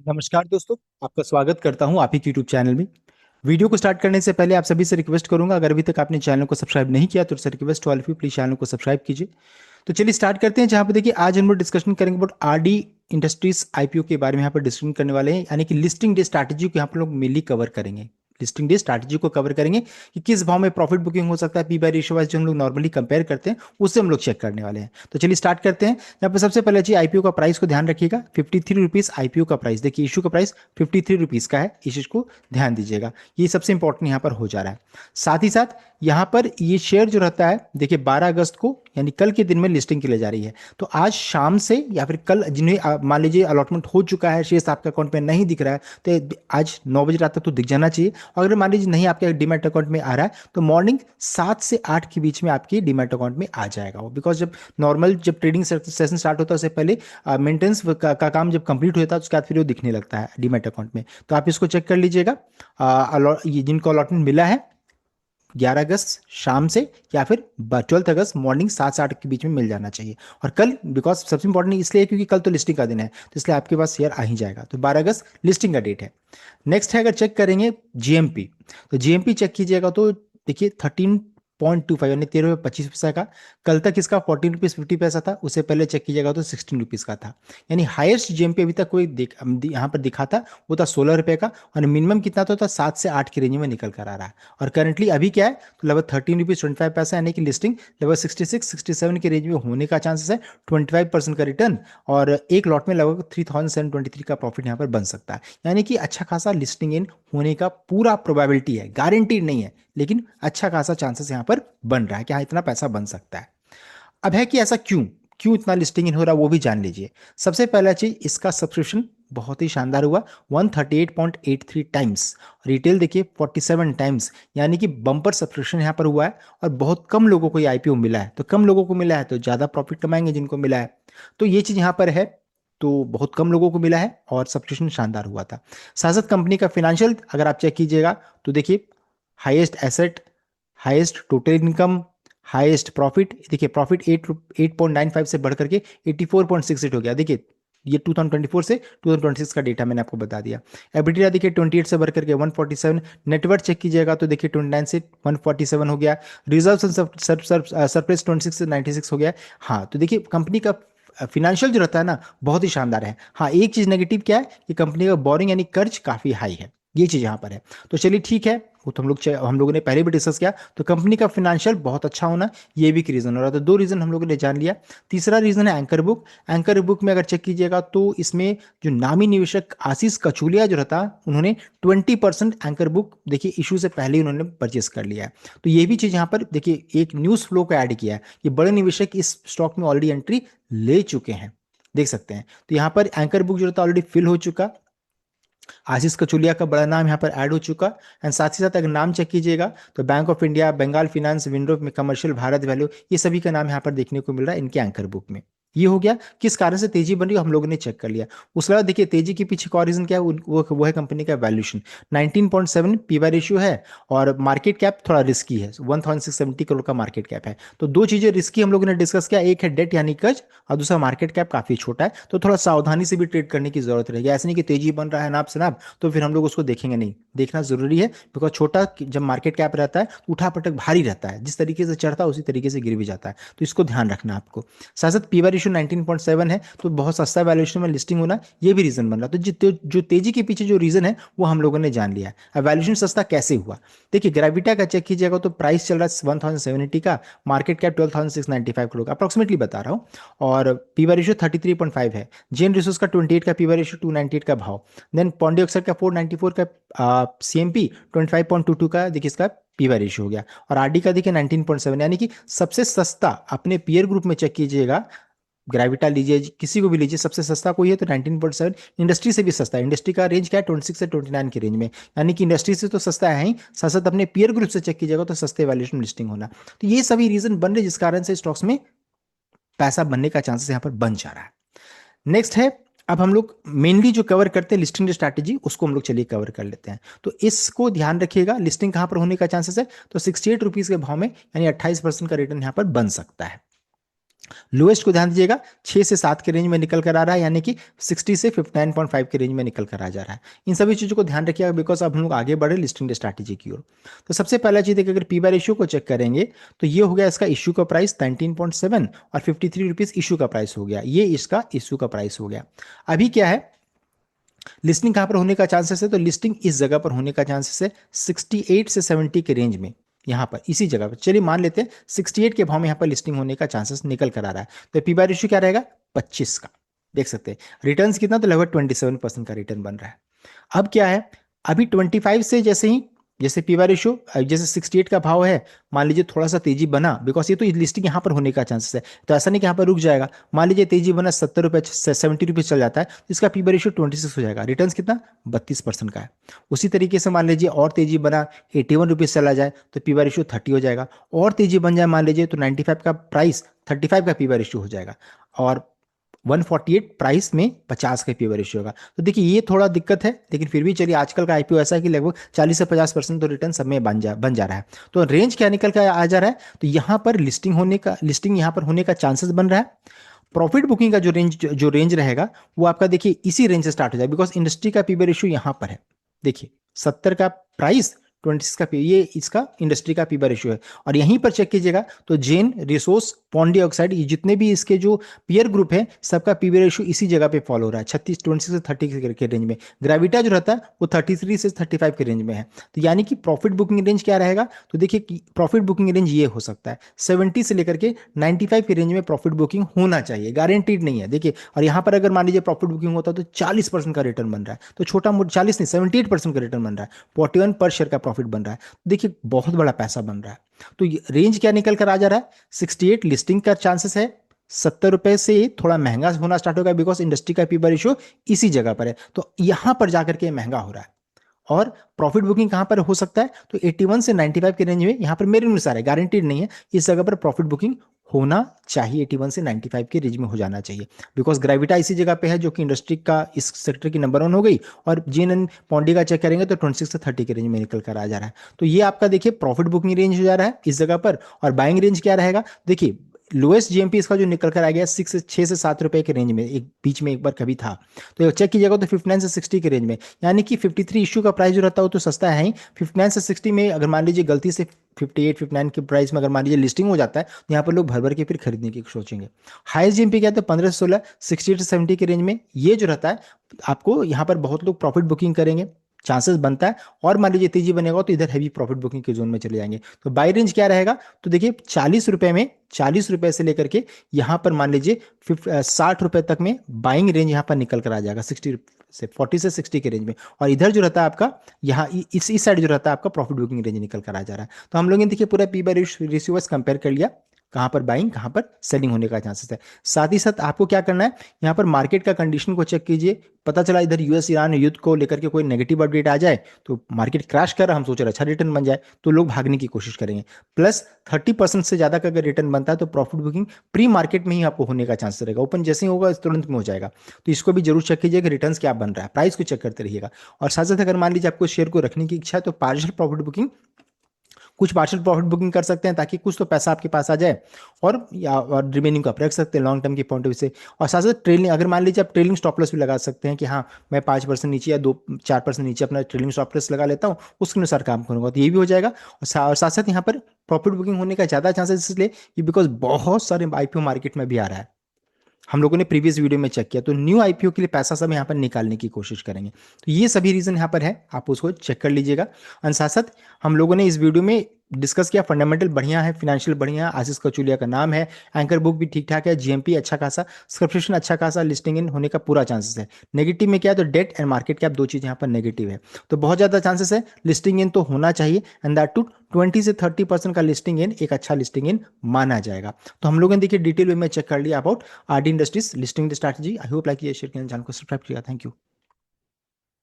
नमस्कार दोस्तों। आपका स्वागत करता हूं आप ही यूट्यूब चैनल में। वीडियो को स्टार्ट करने से पहले आप सभी से रिक्वेस्ट करूंगा, अगर अभी तक आपने चैनल को सब्सक्राइब नहीं किया तो request all of you please channel को सब्सक्राइब कीजिए। तो चलिए स्टार्ट करते हैं। जहां पे देखिए आज हम लोग डिस्कशन करेंगे अबाउट आरडी इंडस्ट्रीज आईपीओ के बारे में यहाँ पर डिस्कशन करने वाले हैं, यानी कि लिस्टिंग डे स्ट्रैटेजी को यहाँ पर लोग मेनली कवर करेंगे। लिस्टिंग डे स्ट्रैटेजी को कवर करेंगे कि किस भाव में प्रॉफिट बुकिंग हो सकता है, पी बाय रेशियो वाइज जो हम लोग नॉर्मली कंपेयर करते हैं उससे हम लोग चेक करने वाले हैं। तो चलिए स्टार्ट करते हैं। यहाँ पर सबसे पहले जी आईपीओ का प्राइस को ध्यान रखिएगा, 53 रुपीज आईपीओ का प्राइस। देखिए इशू का प्राइस 53 रुपीज का है, इस चीज को ध्यान दीजिएगा। ये सबसे इंपॉर्टेंट यहाँ पर हो जा रहा है। साथ ही साथ यहाँ पर ये शेयर जो रहता है, देखिए 12 अगस्त को यानी कल के दिन में लिस्टिंग के लिए जा रही है। तो आज शाम से या फिर कल जिन्हें मान लीजिए अलॉटमेंट हो चुका है, शेयर आपके अकाउंट में नहीं दिख रहा है, तो आज 9 बजे रात तक तो दिख जाना चाहिए। और अगर मान लीजिए नहीं आपके डीमैट अकाउंट में आ रहा है तो मॉर्निंग 7 से 8 के बीच में आपके डीमैट अकाउंट में आ जाएगा वो। बिकॉज जब ट्रेडिंग सेशन स्टार्ट होता है उससे पहले मेंटेनेंस का काम जब कंप्लीट होता है तो उसके बाद फिर वो दिखने लगता है डीमैट अकाउंट में। तो आप इसको चेक कर लीजिएगा। ये जिनको अलॉटमेंट मिला है 11 अगस्त शाम से या फिर 12 अगस्त मॉर्निंग 7 से 8 के बीच में मिल जाना चाहिए। और कल बिकॉज सबसे इंपॉर्टेंट इसलिए क्योंकि कल तो लिस्टिंग का दिन है, तो इसलिए आपके पास शेयर आ ही जाएगा। तो 12 अगस्त लिस्टिंग का डेट है। नेक्स्ट है, अगर चेक करेंगे जीएमपी, तो जीएमपी चेक कीजिएगा तो देखिए 13.25 यानी 13 रुपये 25 पैसा का। कल तक इसका 14 रुपीज 50 पैसा था, उससे पहले चेक कीजिएगा तो 16 रुपीज का था। यानी हाईएस्ट जीएमपी अभी तक कोई यहाँ पर दिखा था वो था 16 रुपये का। और मिनिमम कितना तो था 7 से 8 की रेंज में निकल कर आ रहा है। और करंटली अभी क्या है तो लगभग 13 रुपीज 25 पैसा, यानी कि लिस्टिंग लगभग 66-67 की रेंज में होने का चांसेस है। 25% का रिटर्न और एक लॉट में लगभग 3723 का प्रॉफिट यहाँ पर बन सकता है। यानी कि अच्छा खासा लिस्टिंग इन होने का पूरा प्रोबेबिलिटी है, गारंटीड नहीं है लेकिन अच्छा खासा चांसेस यहाँ पर बन रहा है कि हाँ इतना पैसा बन सकता है। अब है कि ऐसा क्यों क्यों इतना लिस्टिंग इन हो रहा है वो भी जान लीजिए। सबसे पहला चीज, इसका सब्सक्रिप्शन बहुत ही शानदार हुआ, 138.83 टाइम्स। रिटेल देखिए 47 टाइम्स, यानी कि बम्पर सब्सक्रिप्शन यहाँ पर हुआ है। और बहुत कम लोगों को ये आईपीओ मिला है, तो कम लोगों को मिला है तो ज्यादा प्रॉफिट कमाएंगे जिनको मिला है। तो ये चीज यहाँ पर है। तो बहुत कम लोगों को मिला है और सब्सक्रिप्शन शानदार हुआ था। साथ साथ कंपनी का फिनेंशियल अगर आप चेक कीजिएगा तो देखिए highest asset, highest total income, highest profit. देखिए प्रॉफिट 8.95 से बढ़ करके 84.68 हो गया। देखिए ये 2024 से 2026 का डेटा मैंने आपको बता दिया। एबिटिडा देखिए 28 से बढ़ करके 147। नेटवर्थ चेक कीजिएगा तो देखिए 29 से 147 हो गया। रिजर्व सरप्लस 26 से 96 हो गया। हाँ तो देखिए कंपनी का फिनेंशियल जो रहता है ना बहुत ही शानदार है। हाँ एक चीज नेगेटिव क्या है कि कंपनी का बोरिंग यानी कर्ज काफी हाई है, ये चीज यहाँ पर है। तो चलिए ठीक है, वो तो हम लोगों ने पहले भी डिस्कस किया। तो कंपनी का फिनेंशियल बहुत अच्छा होना ये भी एक रीजन हो रहा है। तो दो रीजन हम लोगों ने जान लिया। तीसरा रीजन है एंकर बुक। एंकर बुक में अगर चेक कीजिएगा तो इसमें जो नामी निवेशक आशीष कचूलिया जो रहता उन्होंने 20% एंकर बुक देखिए इशू से पहले ही उन्होंने परचेस कर लिया है। तो ये भी चीज यहाँ पर देखिए एक न्यूज फ्लो को ऐड किया है कि बड़े निवेशक इस स्टॉक में ऑलरेडी एंट्री ले चुके हैं, देख सकते हैं। तो यहाँ पर एंकर बुक जो रहता है ऑलरेडी फिल हो चुका। आशीष कचुलिया का बड़ा नाम यहाँ पर ऐड हो चुका। एंड साथ ही साथ अगर नाम चेक कीजिएगा तो Bank of India, Bengal finance, window commercial, Bharat value, ये सभी का नाम यहाँ पर देखने को मिल रहा है इनके एंकर बुक में। ये हो गया किस कारण से तेजी बन रही है हम लोगों ने चेक कर लिया। उसके बाद देखिए तेजी के पीछे का रीजन क्या है, वो है कंपनी का वैल्यूशन। 19.7 पीवाई रेशियो है और मार्केट कैप थोड़ा रिस्की है, 1670 करोड़ का मार्केट कैप है। तो दो चीजें रिस्की हम लोगों ने डिस्कस किया, एक है डेट यानी कर्ज और दूसरा मार्केट कैप काफी छोटा है। तो थोड़ा सावधानी से भी ट्रेड करने की जरूरत रहेगी। ऐसे नहीं कि तेजी बन रहा है नाप से नाप तो फिर हम लोग उसको देखेंगे नहीं, देखना जरूरी है। बिकॉज छोटा जब मार्केट कैप रहता है उठा पटक भारी रहता है, जिस तरीके से चढ़ता है उसी तरीके से गिर भी जाता है। तो इसको ध्यान रखना आपको। साथ साथ पीवाई रेशियो 19.7 है, तो बहुत सस्ता वैल्यूएशन में लिस्टिंग होना ये भी रीजन बन रहा है। तो जो तेजी के पीछे जो रीजन है वो हम लोगों ने जान लिया है। अब वैल्यूएशन सस्ता कैसे हुआ, देखिए ग्रेविटा का चेक कीजिएगा तो प्राइस चल रहा है 1780 का, मार्केट कैप 12,695 करोड़ का अप्रोक्सीमेटली बता रहा हूँ। और पीवाई रेशियो 33.5 है। जेन रिसोर्स का 28 का पीवाई रेशियो, 298 का भाव। देन पॉन्डी ऑक्साइड का 494 का सीएमपी, 25.22 का देखिए इसका पीवाई रेशियो हो गया। और आरडी का देखिए 19.7, यानी कि सबसे सस्ता अपने पीयर ग्रुप में चेक कीजिएगा। ग्रेविटा लीजिए, किसी को भी लीजिए, सबसे सस्ता कोई है तो 19.7। इंडस्ट्री से भी सस्ता है। इंडस्ट्री का रेंज क्या है 26 से 29 की रेंज में, यानी कि इंडस्ट्री से तो सस्ता है ही, साथ साथ अपने पीयर ग्रुप से चेक कीजिएगा तो सस्ते वैल्यूएशन लिस्टिंग होना। तो ये सभी रीजन बन रहे जिस कारण से स्टॉक्स में पैसा बनने का चांसेस यहाँ पर बन जा रहा है। नेक्स्ट है, अब हम लोग मेनली जो कवर करते हैं लिस्टिंग स्ट्रैटेजी, उसको हम लोग चलिए कवर कर लेते हैं। तो इसको ध्यान रखिएगा, लिस्टिंग कहां पर होने का चांसेस है तो 68 रुपीज के भाव में, यानी 28% का रिटर्न यहां पर बन सकता है। लोएस्ट को ध्यान दीजिएगा 6 से 7 के रेंज में निकल कर आ रहा है, यानी कि 60 से 59.5 के रेंज में निकल कर आ जा रहा है। इन सभी चीज़ों को ध्यान रखिएगा बिकॉज अब हम लोग आगे बढ़े लिस्टिंग स्ट्रैटेजी की ओर। तो सबसे पहला चीज़ है कि अगर पी बाय रेशियो को चेक करेंगे तो ये हो गया इसका इशू का प्राइस 19.7 और 53 रुपीज़ इशू का प्राइस हो गया, ये इसका इशू का प्राइस हो गया। अभी क्या है, लिस्टिंग कहाँ पर होने का चांसेस है, तो लिस्टिंग इस जगह पर होने का चांसेस है 68 से 70 के रेंज में, यहाँ पर इसी जगह पर। चलिए मान लेते हैं 68 के भाव में यहाँ पर लिस्टिंग होने का चांसेस निकल कर आ रहा है। तो पी बाय रेशियो क्या रहेगा, 25 का। देख सकते हैं रिटर्न्स कितना, तो लगभग 27% का रिटर्न बन रहा है। अब क्या है, अभी 25 से जैसे ही, जैसे पी बाय रेशियो जैसे 68 का भाव है, मान लीजिए थोड़ा सा तेजी बना, बिकॉज ये तो लिस्टिंग यहाँ पर होने का चांसेस है, तो ऐसा नहीं कि यहाँ पर रुक जाएगा। मान लीजिए तेजी बना 70 रुपये 70 रुपीज़ चल जाता है, तो इसका पी बाय रेशियो 26 हो जाएगा, रिटर्न कितना 32% का है। उसी तरीके से मान लीजिए और तेजी बना 81 रुपीज़ चला जाए तो पी बाय रेशियो 30 हो जाएगा, और तेजी बन जाए मान लीजिए तो 95 का प्राइस 35 का पी बाय रेशियो हो जाएगा, और 148 प्राइस में 50 का पी रेशियो होगा। तो देखिए ये थोड़ा दिक्कत है, लेकिन फिर भी चलिए आजकल का आईपीओ ऐसा है कि लगभग 40 से 50% तो रिटर्न सब में बन जा रहा है। तो रेंज क्या निकल कर आ जा रहा है, तो यहाँ पर लिस्टिंग यहाँ पर होने का चांसेस बन रहा है। प्रॉफिट बुकिंग का जो रेंज रहेगा वो आपका देखिए इसी रेंज से स्टार्ट हो जाए, बिकॉज इंडस्ट्री का पीबी रेशियो यहाँ पर है। देखिए 70 का प्राइस 26 का पी, ये इसका इंडस्ट्री का पीबी रेशियो है। और यहीं पर चेक कीजिएगा तो जेन रिसोर्स पॉन्डी ऑक्साइड, ये जितने भी इसके जो पीयर ग्रुप है सबका पीबी रेशियो इसी जगह पे फॉलो हो रहा है, 26 से 30 के रेंज में। ग्रेविटा जो रहता है वो 33 से 35 के रेंज में है। तो यानी कि प्रॉफिट बुकिंग रेंज क्या रहेगा, तो देखिए प्रॉफिट बुकिंग रेंज ये हो सकता है 70 से लेकर के 95 के रेंज में प्रॉफिट बुकिंग होना चाहिए, गारंटीड नहीं है। देखिए और यहाँ पर अगर मान लीजिए प्रॉफिट बुकिंग होता तो 40% का रिटर्न बन रहा है, तो छोटा मोटा 40 नहीं 78% का रिटर्न बन रहा है, 41 पर शेयर का प्रॉफिट बन रहा है। देखिए बहुत बड़ा पैसा बन रहा है। तो रेंज क्या निकल कर आ जा रहा है, 68 लिस्टिंग का चांसेस है, 70 रुपए से थोड़ा महंगा होना स्टार्ट होगा बिकॉज इंडस्ट्री का पीबी रेशियो इसी जगह पर है, तो यहां पर जाकर के महंगा हो रहा है। और प्रॉफिट बुकिंग कहां पर हो सकता है, तो 81 से 95 के रेंज में, यहां पर मेरे अनुसार है, गारंटीड नहीं है, इस जगह पर प्रॉफिट बुकिंग होना चाहिए, 81 से 95 के रेंज में हो जाना चाहिए। बिकॉज ग्रेविटा इसी जगह पे है जो कि इंडस्ट्री का इस सेक्टर की नंबर 1 हो गई, और जीएन एंड पॉन्डी का चेक करेंगे तो 26 से 30 के रेंज में निकल कर आ जा रहा है। तो ये आपका देखिए प्रॉफिट बुकिंग रेंज हो जा रहा है इस जगह पर। और बाइंग रेंज क्या रहेगा, देखिए लोएस्ट जीएमपी इसका जो निकल कर आ गया 6 से 7 रुपए के रेंज में, एक बीच में एक बार कभी था, तो चेक कीजिएगा तो 59 से 60 के रेंज में, यानी कि 53 इशू का प्राइस जो रहता है वो तो सस्ता है ही। 59 से 60 में अगर मान लीजिए गलती से 58 59 के प्राइस में अगर मान लीजिए लिस्टिंग हो जाता है, तो यहाँ पर लोग भर भर के फिर खरीदने की सोचेंगे। हाईएस्ट जीएमपी क्या है, तो 15 से 16 68 से 70 के रेंज में ये जो रहता है, आपको यहाँ पर बहुत लोग प्रॉफिट बुकिंग करेंगे, चांसेस बनता है। और मान लीजिए तेजी बनेगा तो इधर हैवी प्रॉफिट बुकिंग के जोन में चले जाएंगे। तो बाई रेंज क्या रहेगा, तो देखिए 40 रुपए से लेकर के यहाँ पर मान लीजिए 60 रुपए तक में बाइंग रेंज यहाँ पर निकल कर आ जाएगा, 40 से 60 के रेंज में। और इधर जो रहता है आपका यहाँ इस साइड जो रहता है आपका प्रॉफिट बुकिंग रेंज निकल कर आ जा रहा है। तो हम लोगों ने देखिए पूरा पी बाय रेशियो कंपेयर कर लिया, कहाँ पर बाइंग कहाँ पर सेलिंग होने का चांसेस है। साथ ही साथ आपको क्या करना है, यहाँ पर मार्केट का कंडीशन को चेक कीजिए। पता चला इधर यूएस ईरान युद्ध को लेकर के कोई नेगेटिव अपडेट आ जाए तो मार्केट क्रैश कर रहा, हम सोच रहे अच्छा रिटर्न बन जाए, तो लोग भागने की कोशिश करेंगे। प्लस 30% से ज्यादा का अगर रिटर्न बनता है तो प्रॉफिट बुकिंग प्री मार्केट में ही आपको होने का चांस रहेगा, ओपन जैसे ही होगा तुरंत में हो जाएगा। तो इसको भी जरूर चेक कीजिए कि रिटर्न क्या बन रहा है, प्राइस को चेक करते रहिएगा। और साथ साथ अगर मान लीजिए आपको शेयर को रखने की इच्छा है तो पार्शियल प्रॉफिट बुकिंग, कुछ पार्शियल प्रॉफिट बुकिंग कर सकते हैं ताकि कुछ तो पैसा आपके पास आ जाए, और रिमेनिंग को आप रख सकते हैं लॉन्ग टर्म के पॉइंट ऑफ व्यू से। और साथ साथ ट्रेलिंग, अगर मान लीजिए आप ट्रेलिंग स्टॉप लॉस भी लगा सकते हैं कि हाँ मैं 5% नीचे या 2-4% नीचे अपना ट्रेलिंग स्टॉप लॉस लगा लेता हूँ, उसके अनुसार काम करूंगा, तो ये भी हो जाएगा। और साथ साथ यहाँ पर प्रॉफिट बुकिंग होने का ज़्यादा चांसेस इसलिए कि बिकॉज बहुत सारे आईपीओ मार्केट में भी आ रहा है, हम लोगों ने प्रीवियस वीडियो में चेक किया, तो न्यू आईपीओ के लिए पैसा सब यहाँ पर निकालने की कोशिश करेंगे। तो ये सभी रीजन यहाँ पर है, आप उसको चेक कर लीजिएगा। और साथ साथ हम लोगों ने इस वीडियो में डिस्कस किया, फंडामेंटल बढ़िया है, फिनेंशियल बढ़िया है, आशीष कचुलिया का नाम है, एंकर बुक भी ठीक ठाक है, जीएमपी अच्छा खासा, सब्सक्रिप्शन अच्छा खासा, लिस्टिंग इन होने का पूरा चांसेस है। नेगेटिव में क्या है, तो डेट एंड मार्केट कैप दो चीज़ यहाँ पर नेगेटिव है, तो बहुत ज़्यादा चांसेस है लिस्टिंग इन तो होना चाहिए, एंड दैट टू 20 से 30% का लिस्टिंग इन एक अच्छा लिस्टिंग इन माना जाएगा। तो हम लोगों ने देखिए डिटेल वे में चेक कर लिया about RD industries listing strategy. I hope like ये शेयर चैनल को सब्सक्राइब किया, थैंक यू।